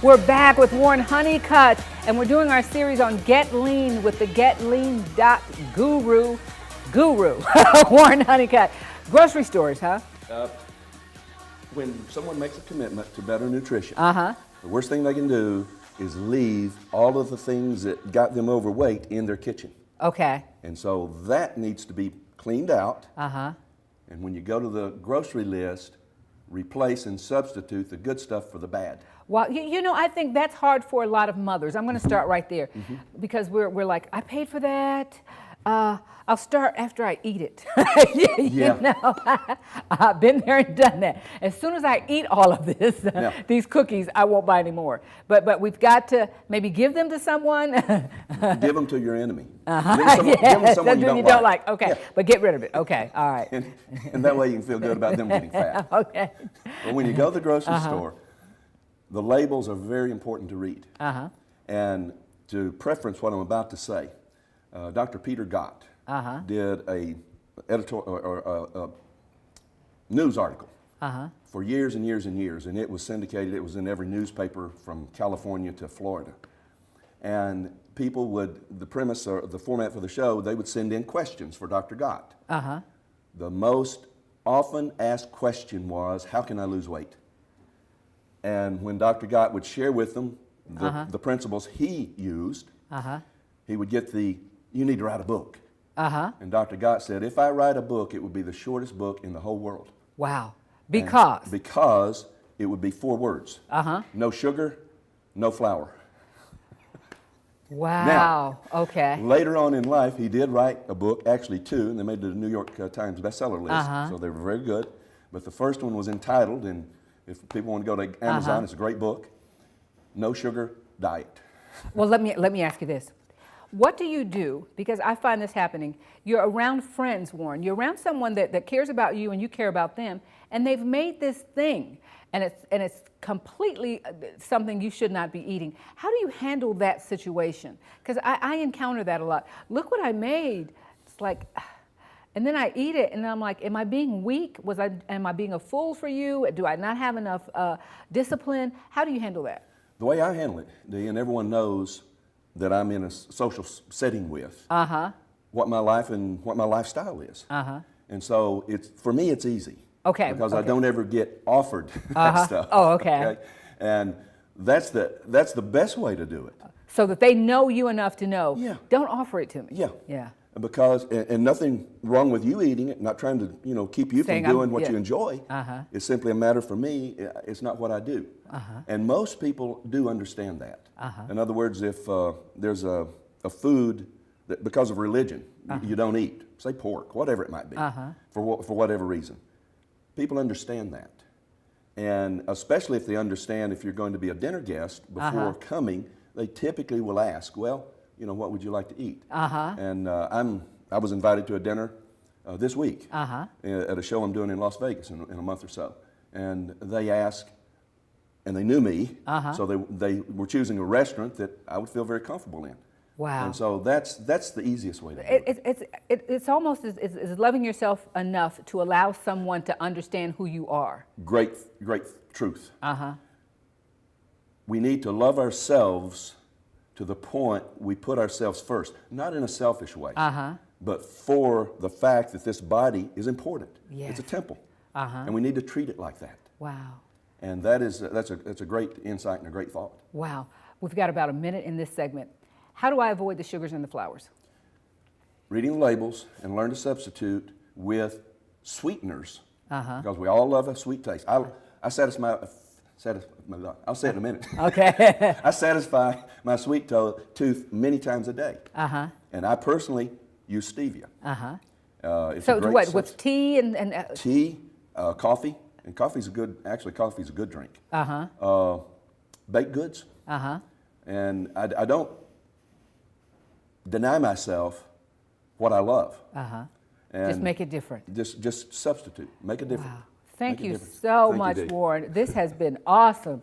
We're back with Warren Honeycutt, and we're doing our series on Get Lean with the GetLean.guru, Warren Honeycutt. Grocery stores, huh? When someone makes a commitment to better nutrition, the worst thing they can do is leave all of the things that got them overweight in their kitchen. Okay. And so that needs to be cleaned out. Uh-huh. And when you go to the grocery list, replace and substitute the good stuff for the bad. Well, you know, I think that's hard for a lot of mothers. I'm going to start right there because we're like, I paid for that. I'll start after I eat it. You know, I've been there and done that. As soon as I eat all of this, these cookies, I won't buy anymore. But we've got to maybe give them to someone. Give them to your enemy. Give them someone you don't like. Okay, but get rid of it. Okay, all right. And that way you can feel good about them getting fat. Okay. But when you go to the grocery store, the labels are very important to read. And to preference what I'm about to say, Dr. Peter Gott did a news article for years and years and years, and it was syndicated. It was in every newspaper from California to Florida. And people would, the premise or the format for the show, they would send in questions for Dr. Gott. The most often asked question was, how can I lose weight? And when Dr. Gott would share with them the principles he used, he would get you need to write a book. And Dr. Gott said, if I write a book, it would be the shortest book in the whole world. Wow. Because? Because it would be 4 words. No sugar, no flour. Wow. Now, okay. Later on in life, he did write a book, actually 2, and they made the New York Times bestseller list, so they were very good. But the first one was entitled, and if people want to go to Amazon, it's a great book, No Sugar Diet. Well, let me ask you this. What do you do? Because I find this happening. You're around friends, Warren. You're around someone that cares about you and you care about them, and they've made this thing, and it's completely something you should not be eating. How do you handle that situation? Because I encounter that a lot. Look what I made. It's like, and then I eat it, and I'm like, am I being weak? Am I being a fool for you? Do I not have enough discipline? How do you handle that? The way I handle it, Dee, and everyone knows that I'm in a social setting with, what my life and what my lifestyle is. And so for me, it's easy. Okay. Because I don't ever get offered that stuff. Oh, okay. And that's the best way to do it. So that they know you enough to know, don't offer it to me. Yeah. Because, and nothing wrong with you eating it, not trying to, keep you from doing what you enjoy. It's simply a matter for me, it's not what I do. And most people do understand that. In other words, if there's a food that because of religion you don't eat, say pork, whatever it might be, for whatever reason, people understand that. And especially if they understand if you're going to be a dinner guest before coming, they typically will ask, well, what would you like to eat? And I was invited to a dinner this week at a show I'm doing in Las Vegas in a month or so. And they asked, and they knew me, so they were choosing a restaurant that I would feel very comfortable in. Wow. And so that's the easiest way to do it. It's almost as loving yourself enough to allow someone to understand who you are. Great truth. We need to love ourselves to the point we put ourselves first, not in a selfish way, but for the fact that this body is important. It's a temple, and we need to treat it like that. Wow. And that's a great insight and a great thought. Wow. We've got about a minute in this segment. How do I avoid the sugars and the flours? Reading the labels and learn to substitute with sweeteners, because we all love a sweet taste. I'll say it in a minute. Okay. I satisfy my sweet tooth many times a day. And I personally use stevia. So what, with tea and tea, coffee, and coffee's a good drink. Baked goods. And I don't deny myself what I love. And just make it different. Just substitute, make it different. Wow. Thank you so much, Warren. This has been awesome.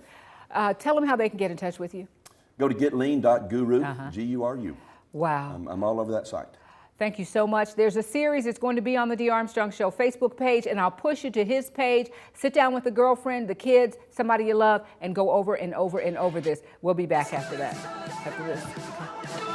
Tell them how they can get in touch with you. Go to getlean.guru, G-U-R-U. Wow. I'm all over that site. Thank you so much. There's a series. It's going to be on the Dee Armstrong Show Facebook page, and I'll push you to his page. Sit down with the girlfriend, the kids, somebody you love, and go over and over and over this. We'll be back after that, after this.